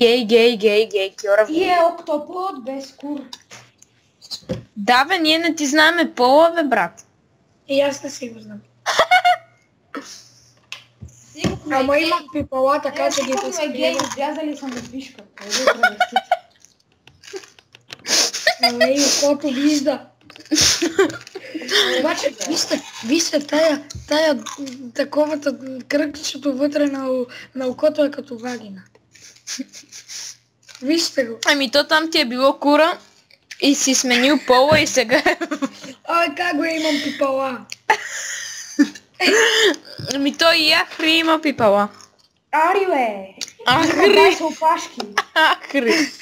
Гей, Кьора. И е октопод без кур. Да бе, ние не ти знаеме пола, бе, брат. И аз не си го знам. Ама имам пипала, така че ги Сигурно е гей, възприемам. изрязали съм от вишка. Ей, окото вижда. Обаче, вижте, тая таковата кръгчето вътре на окото е като вагина. Вижте го. Ами то там ти е било кура и си сменил пола и сега... Ай, как го имам пипала? Ами то и Ахри има пипала. Ари, бе! Ахри! Дай са опашки. Ахри!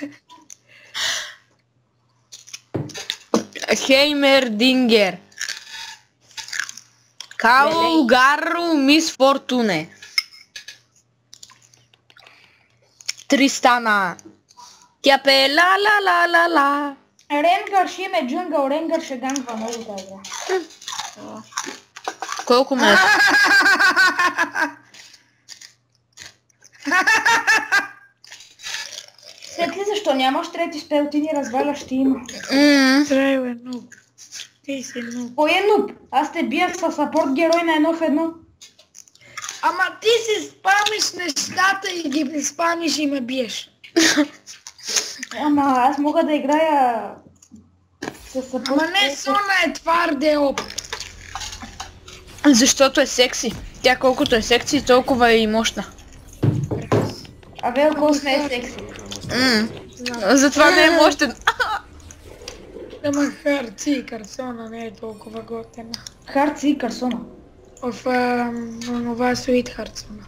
Хеймердингер. Као Гарро Мис Фортуне. Тристана. Тя пее ла ла ла ла ла. Ренгър ще има джунгъл, Ренгър ще гангва много тази игра. Колко места? След ли защо нямаш трети спел, ти ни разваляш, ще има. Трябва нуб. Ти си нуб. Кой е нуб? Аз те бия с сапорт герой на 1 в 1. Ама ти си спамиш нещата и ги спамиш и ме биеш. Ама аз мога да играя с сапорт. Ама не, Сона е твърде оп. Защото е секси. Тя колкото е секси, толкова е и мощна. А Велкос не е секси. Затова не е мощен. Ама Харци и Карсона не е толкова готена. Харци и Карсона. В това Суит Харсона.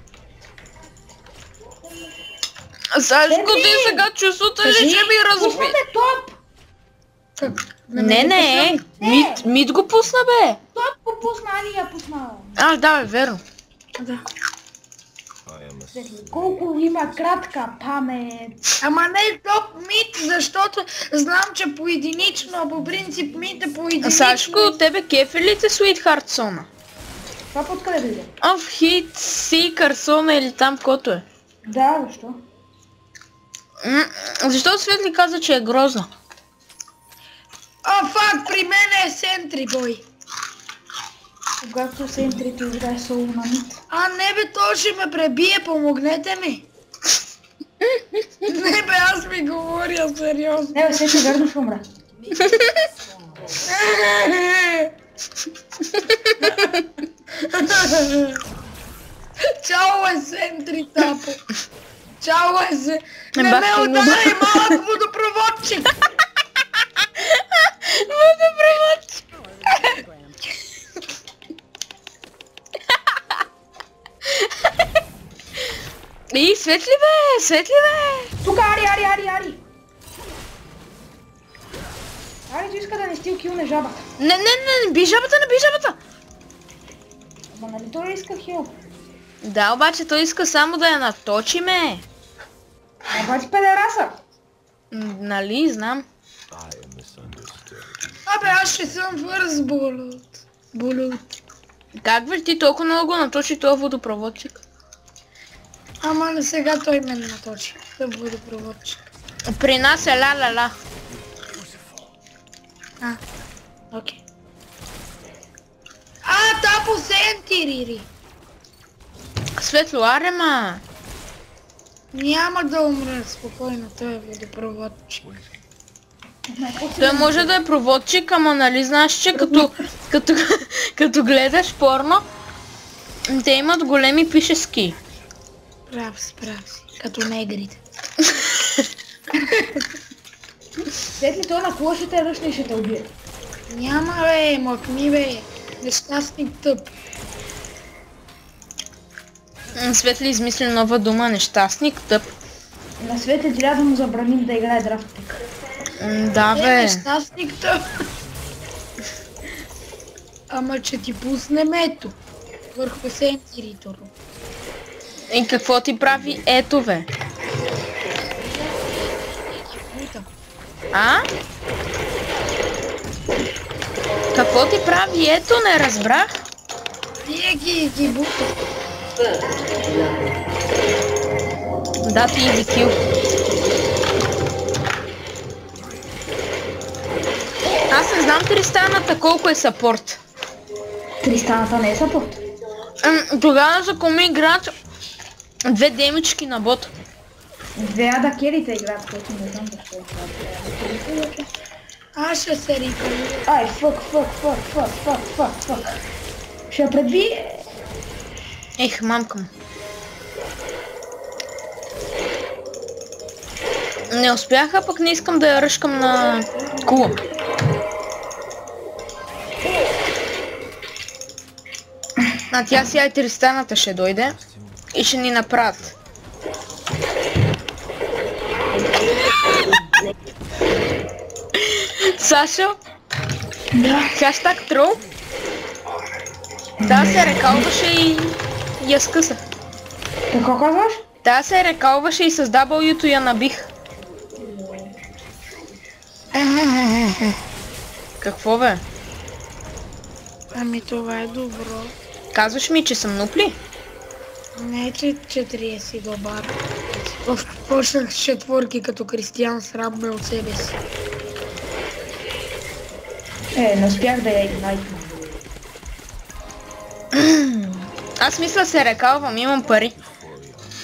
Сашко, ти сега чувството ли, че ми разуми? Пуснате топ! Как? Не. Мид го пусна, бе. Топ го пусна, Али я пусна. Да, бе, верно. Да. Колко има кратка памет. Ама не топ мид, защото знам, че поединично, а по принцип мид е поединично. Сашко, от тебе кефи ли те Sweetheart Sona? Това под къде дойде? В Hit Seeker Sona или там кото е. Да, защо? Защо Светли каза, че е грозна? Фак, при мен е Сентри, бой. Когато се интрито играе соло на мид. Не бе, то ще ме пребие, помогнете ми. Не бе, аз ми говоря сериозно. Не бе, Светли верно ще умре. Чао е Сентри, тапо. Чао е се. Не бах ме ти удари, малък водопроводчик. Водопроводчик. И Светли, бе! Тук Ари! Ари, иска да не стил килне жабата. Не, би жабата. Ама нали той иска хил? Да, обаче той иска само да я наточиме. Обаче педераса. Нали, знам. Аз ще съм върз Булут. Как бе, ти толкова много наточи този водопроводчик? Ама на сега той ме наточи. Да водопроводчик. При нас е ла-ла-ла. Окей. Тапо Сентирири. Светло, арема. Няма да умра спокойно, той е водопроводчик. Той може да е проводчик, ама нали знаеш, че като гледаш порно, те имат големи пишески. Прав си, като негрите. След ли той на клошите ръчни и ще те убие. Няма бе, мъкни бе. Нещастник тъп. Светли измисли нова дума, нещастник, тъп. На Светли трябва да му забраним да играе драфтик. Да, бе. Нещастник тъп. Ама че ти пуснем ето. Върху Сентиритор. И какво ти прави ето, бе? Какво ти прави ето, не разбрах? Тие ги бута. Да, ти ги кил. знам Тристаната колко е сапорт. Тристаната не е сапорт. Тогава за коми играят 2 демички на бот. 2 адакерите играят, които не знам защо играят. Аз ще се рикам. Ай, фък. Ще я предби... Ех, мамка му. Не успяха, пък не искам да я ръшкам на кула. А тя сега и Тристаната ще дойде и ще ни направят. Сашо? Да. Хаштаг трол? Та се рекалваше и я скъса. Какво казваш? Та се рекалваше и с W-то я набих. Какво бе? Ами това е добро. Казваш ми, че съм нупли? Не, че 4 си добър. Почнах с четворки като Кристиан, срам ме от себе си. Не успях да я игнайтна. Аз мисля се рекалвам, имам пари.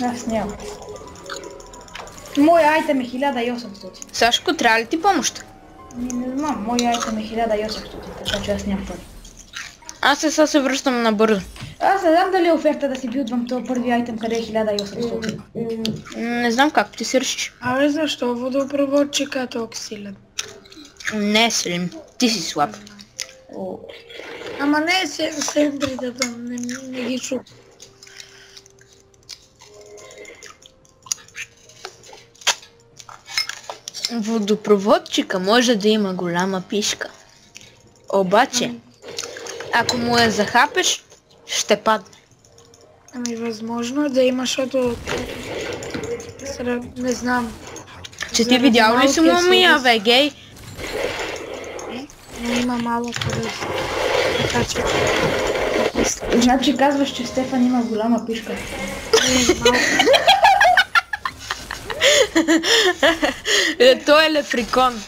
Аз нямам. Моя айтем е 1800. Сашко, трябва ли ти помощ? Не знам, моя айтем е 1800, така че аз нямам пари. Аз сега се връщам набързо. Аз не знам дали е оферта да си билдвам този първи айтем, къде е 1800. Не знам как ти си решиш. Абе защо водопроводчика е толкова силен? Не е силен, ти си слаб. Ама не е сентрите там, не ги чу. Водопроводчика може да има голяма пишка. Обаче, ако му я захапеш, ще падне. Ами възможно е да има, защото... Не знам. Че ти видял ли си мумия, бе, гей? Но има малък ръст. Така че... Значи казваш, че Стефан има голяма пишка. Той е леприкон.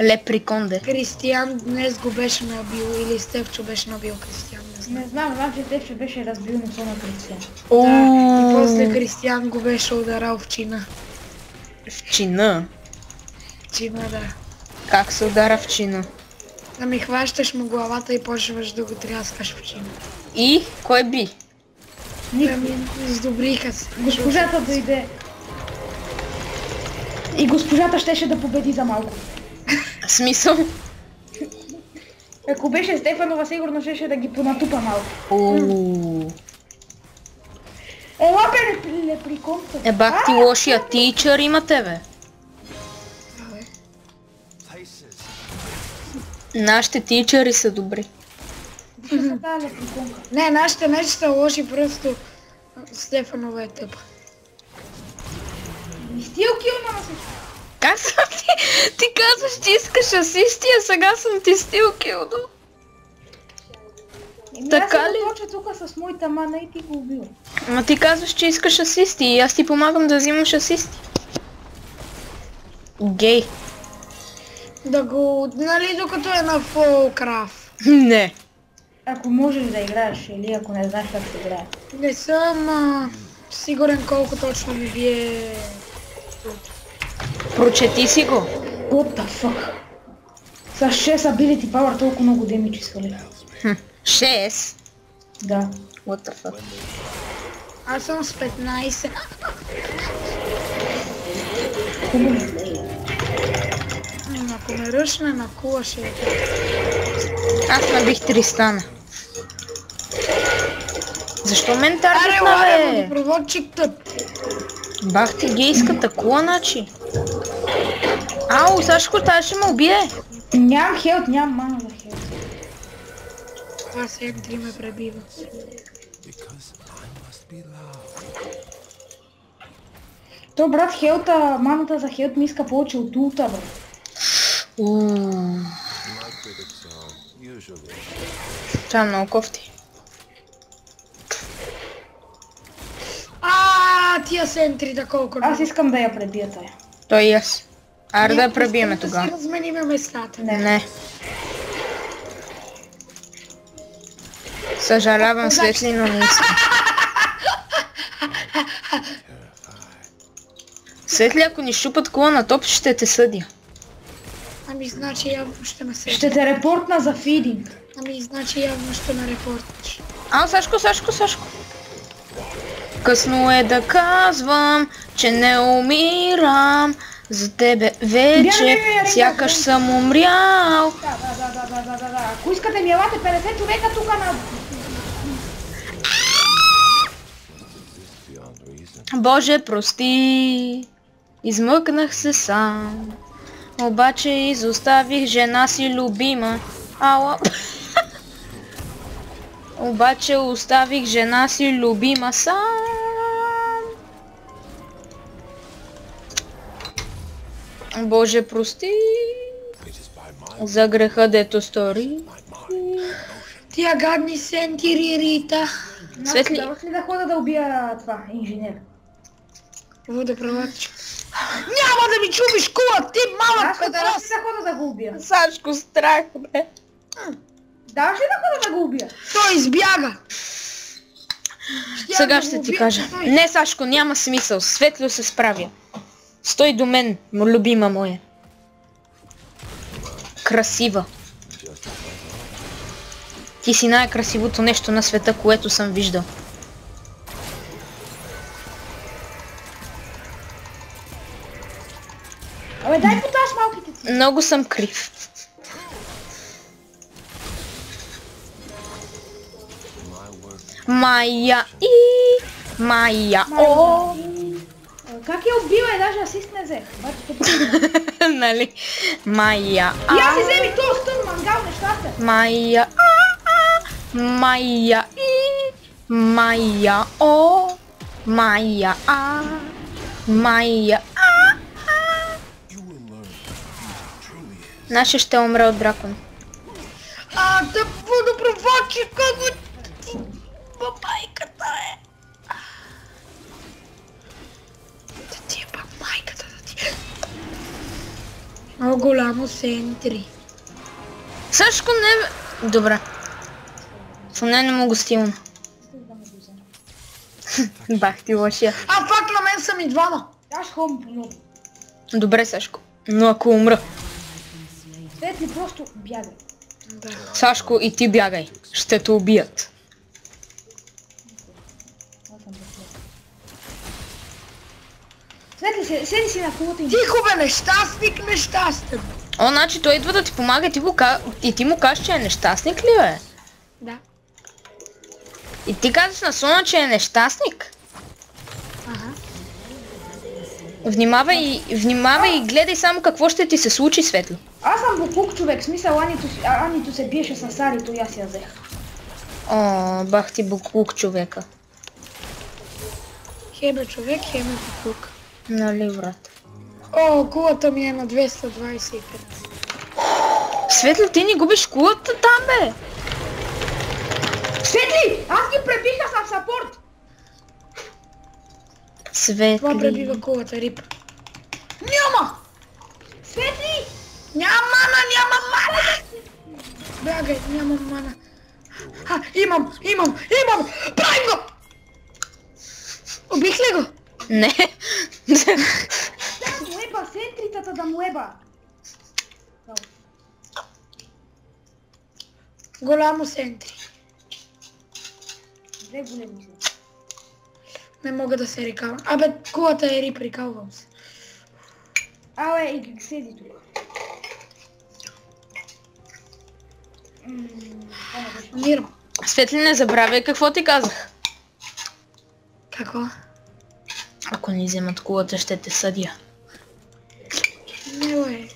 Леприкон, де. Кристиан днес го беше набил, или Стефчо беше набил Кристиан, не знам. Не знам, че Стефчо беше разбил носа на Кристиан. Да, и после Кристиан го беше ударал в чина. В чина? В чина, да. Как се удара в чина? Ами хващаш му главата и почваш да го тряскаш в чина. И? Кой би? Ами сдобриха се. Госпожата дойде. И госпожата щеше да победи за малко. Смисъл? Ако беше Стефанова, сигурно щеше да ги понатупа малко. Ела бе, леприконца. Бах ти лошия тичър има тебе. Нашите тичъри са добри. Тази леприконка. Не, нашите не са лоши, просто Стефанова е тъпа. Стилки има се. Как съм ти? Ти казваш, че искаш асисти, а сега съм ти стилкилдо. Така ли? Аз се тук с моята мана и ти го убила. Ма ти казваш, че искаш асисти и аз ти помагам да взимаш асисти. Гей. Да го, нали, докато е на фул краф. Не. Ако можеш да играеш или ако не знаеш как се играе. Не съм сигурен колко точно ми бие... Прочети си го. What the fuck? С 6 ability power толкова много демидж свали. 6? Да. What the fuck? Аз съм с 15. Хубаво. Ако ме ръшне на кула ще е. Аз набих 3 стана. Защо мен таргетна, Аре, ларе, бе? водопроводчик тъп. Бах ти гейската кула, начи. Ау, Сашко, тази ще ме убие. Нямам хелт, нямам мана за хелт. Това М3 ме пребива. То брат хелта, маната за хелт ми иска повече от улта, бе. Това е много кофти. Тия сентри да колко... Аз искам да я пребия тая. Той и аз. Аре да я пребиеме тогава. Да си размениме местата. Не. Съжалявам, Светли, но не искам. Светли, ако ни щупат кула на топ, ще те съдя. Ами значи явно ще ме съди. Ще те репортна за фидинг. Ами значи явно ще ме репортнеш. Сашко. Късно е да казвам, че не умирам. За тебе вече сякаш съм умрял. Да. Ако искате ми елате 50 човека тука на... Боже, прости, измъкнах се сам. Обаче изоставих жена си любима. Ала. Обаче оставих жена си любима сам. Боже, прости за греха, дето стори. Тия гадни сентири, Рита. Светли. Даваш ли да хода да убия това, инженер? Водопроводчик. Няма да ми чубиш кула, ти малък Даваш ли педерас! да хода да го убия? Сашко, страх, бе. Даваш ли да хода да го убия? Той избяга. Сега ще ти кажа. Не, Сашко, няма смисъл. Светло се справя. Стой до мен, любима моя. Красива. Ти си най-красивото нещо на света, което съм виждал. Абе, дай поташ малките си. Много съм крив. Майя о. Как я убила и даже асист не взех. Нали? Майя И аз си вземи този стън, мангал, нещата. Майя Майя Майя о. Майя Майя Наше ще умре от дракон. Да водопроводчика го... Майката е. Да ти е пак майката да ти е. Много голямо сентри. Сашко не... Добре. Поне не мога стилно. Бах ти лошия. Пак на мен са ми двама. Аз хом, но... Добре, Сашко. Но ако умра. Светли просто бягай. Да. Сашко, и ти бягай. Ще те убият. Светли, седи си на колата и... Тихо бе, нещастник, нещастен. О, значи той идва да ти помага и ти му кажеш, че е нещастник ли, бе? Да. И ти казваш на Сона, че е нещастник? Ага. Внимавай и гледай само какво ще ти се случи, Светло. Аз съм буклук човек, в смисъл Анито се биеше с Сарито и аз я взех. О, бах ти буклук човека. Хебе човек, хебе буклук. Нали, брат? О, кулата ми е на 225. Светло, ти не губиш кулата там, бе! Светли! Аз ги пребиха с сапорт! Светли... Това пребива кулата, рип. Няма! Светли! Няма мана! Бягай, нямам мана. Имам! Правим го! Убих ли го? Не. Да му еба, сентритата да му еба. Голямо сентри. Две големи са. Не мога да се рекавам. Абе, кулата е рип, рекавам се. Абе, и седи тук. Мирам. Светли, не забравяй какво ти казах. Какво? Ако ни вземат кулата, ще те съдя. Мило е.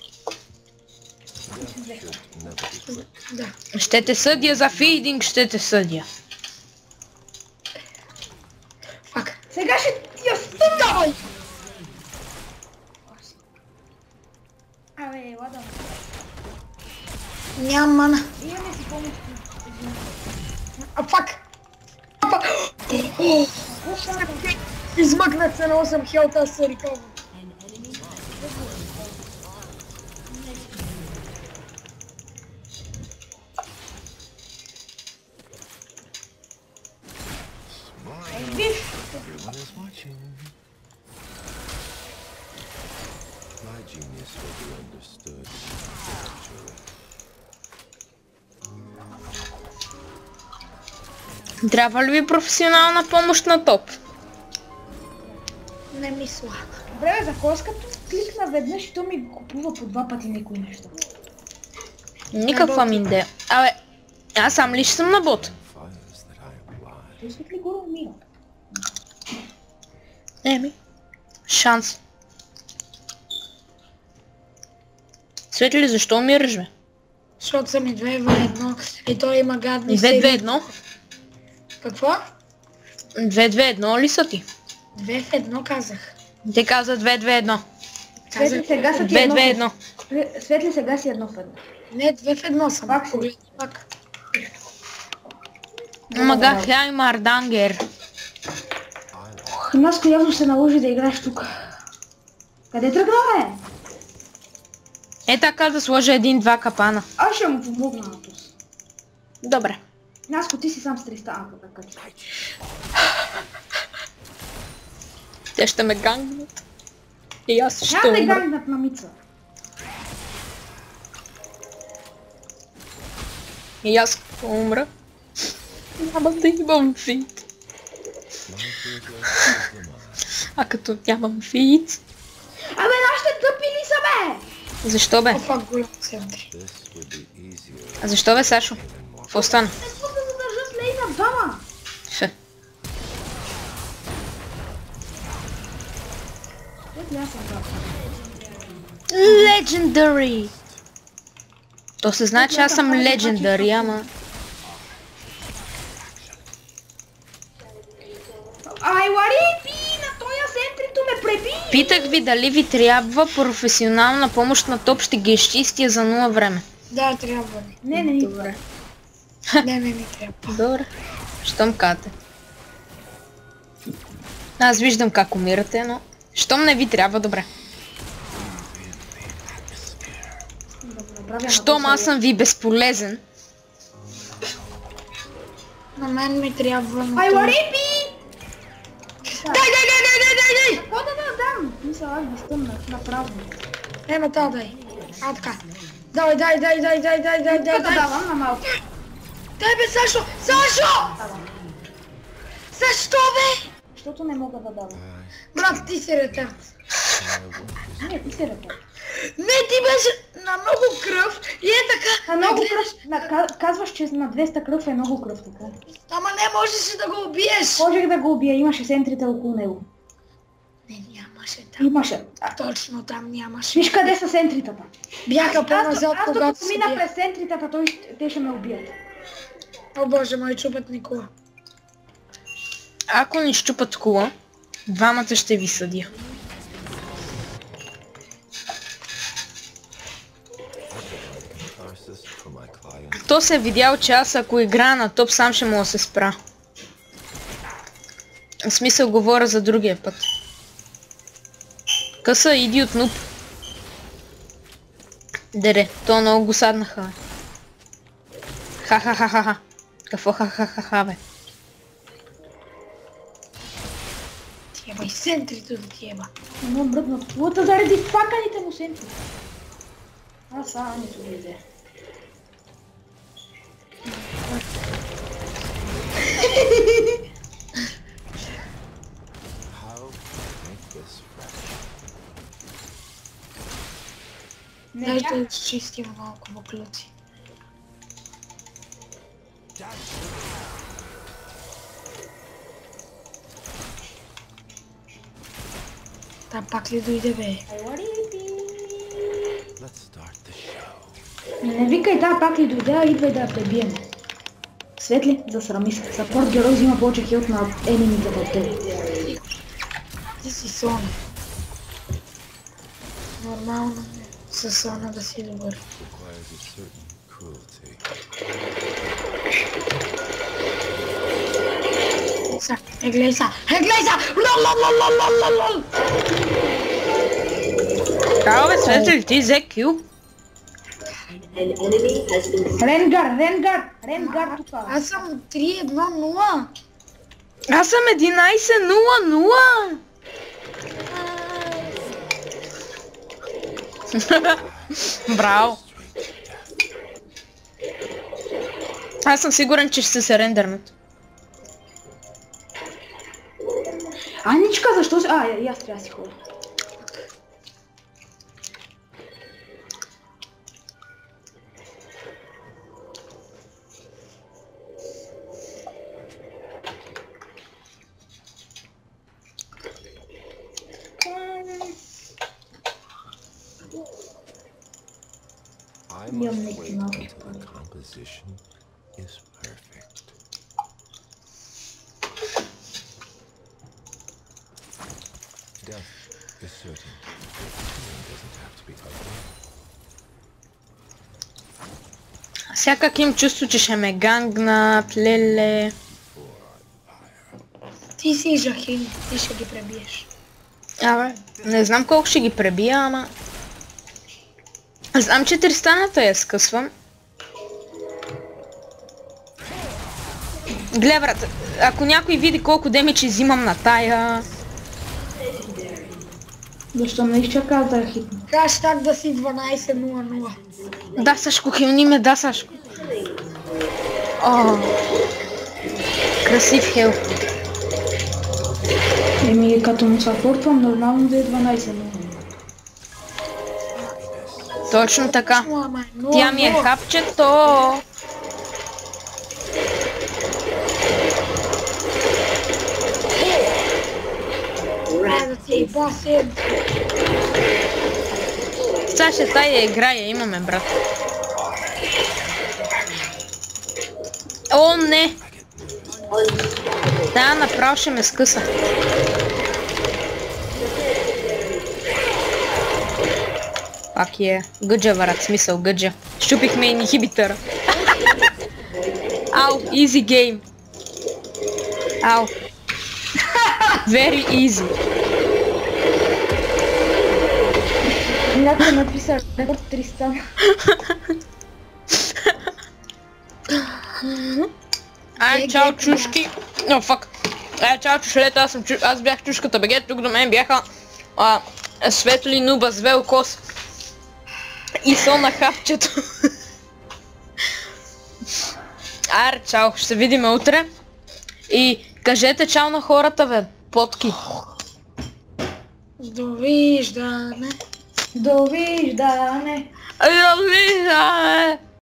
Да. Ще те съдя за фидинг, ще те съдя. Фак. Сега ще я стъмдавай! Абе, ладно. Нямам мана. Имаме си помощ. Фак. Измъкнах се на 8 хелта, аз се рекавам. My genius will be understood eventually. Трябва ли ви професионална помощ на топ? Не мисля. Добре, за коска кликна веднъж и то ми купува по 2 пъти некои нещо. Никаква ми идея. Абе, аз сам ли ще съм на бот? Fires that I apply. Той светли горе умира. Еми, шанс. Светли, защо умираш, бе? Защото са ми 2v1 и той има гадни 2-2-1? Какво? 2-2-1 ли са ти? 2v1 казах. Те каза 2-2-1. Светли, сега са ти едно. 2-2-1. Светли, сега си едно в едно. Не, 2v1 съм. Пак си. Погледни пак. Мага хляй мардангер. Наско явно се наложи да играеш тук. Къде тръгна, бе? Е така да сложа 1-2 капана. Аз ще му помогна на Тус. Добре. Наско, ти си сам с 300 анка, така че. Те ще ме гангнат. И аз ще Няма да умра. гангнат на Мица. И аз като умра. Няма да имам фит. А като нямам фит... Абе, нашите тъпи ли са, бе? Защо, бе? Опа, голям центри. This would be easier. А защо, бе, Сашо? Какво стана? Не искам да задържа с лейна двама. Фе. Светли, аз съм там. Legendary! То се знае, че аз съм Legendary, ама... Ай, Ларипи, на тоя сентрито ме преби! Питах ви дали ви трябва професионална помощ на топ, ще ги изчистя за 0 време. Да, трябва ни. Не, не, не. Добре. Не ми трябва. Добре. Щом кате. Аз виждам как умирате, но... Щом не ви трябва, добре. Щом аз съм ви безполезен. На мен ми трябва на Ай, това. Ларипи! Дай! Какво да дам? Мисля, аз ги стъмнах на празно. Ема та дай. А така. Дай. Тук да давам на малко. Дай бе, Сашо! Сашо! Защо бе? Защото не мога да давам. Брат, ти си ретард. Не, ти се ръка. Не, ти беше на много кръв и е така. На много гледаш. кръв. Казваш, че на 200 кръв е много кръв, така. Ама не можеше да го убиеш. Можех да го убия, имаше сентрите около него. Не, нямаше там. Имаше. Точно там нямаше. Виж къде са сентритата. Бяха по-назад, Аз когато докато си мина бях. през сентритата, те ще ме убият. О боже мой, чупят ни кола. Ако ни щупат кула, двамата ще ви съдя. Catharsis for my client. То се е видял, че аз ако играя на топ, сам ще мога да се спра. В смисъл говоря за другия път. Къса, идиот нуп. Дере, то много го саднаха, бе. Ха-ха-ха-ха-ха. Какво ха-ха-ха-ха, бе? Тиеба и сентрито да тиеба. Но мръдна плута заради факаните му сентри. Аз само не се видя. How to make this fresh? Не, Дай да изчистим малко буклюци. Там пак ли дойде бе? Ай, Ларипи. Let's start the show. Не викай, та пак ли дойде, а идвай да я пребием. Светли, засрами се. Саппорт герой взима повече хилт на енимите от тебе. Ти си Сона. Нормално е със Сона да си добър. Requires a certain cruelty. Са, гледай са! Гледай са! Лол! Право, бе, Светли, ти взе кил? Ренгар тука. Аз съм 3-1-0. Аз съм 11-0-0! Браво! Аз съм сигурен, че ще се рендърнат. Аничка, защо си... и аз трябва да си ходя. I must wait until the composition is perfect. Death is certain. It doesn't have to be ugly. Сякак им чувство, че ще ме гангнат, леле. Ти си Жахин, ти ще ги пребиеш. Абе, не знам колко ще ги пребия, ама... Знам, че Тристаната я скъсвам. Гледай, брат, ако някой види колко демичи взимам на тая... Защо не изчака да хитна? Хаштаг да си 12-0-0. Да, Сашко, хилни ме, да, Сашко. О, красив хел. Еми, като му сапортвам, нормално да е 12, но... Точно така. Ама, Тя ми е хапчето. Да ти басен. Сега ще тая играя, имаме, брат. О, не! Да, направо ще ме скъса. Пак е. Гъджа, брат, смисъл, гъджа. Щупихме инхибитъра. Ау, easy game. Ау. Very easy. Някой написа рекорд 300. Ай, чао, чушки. О, фак. Ай, чао, чушлета, аз бях чушката БГ, тук до мен бяха Светли, Нуба, Звел, Кос и Сона хапчето. Аре, чао, ще се видим утре. И кажете чао на хората, бе, потки. Довиждане. Довиждане. Довиждане.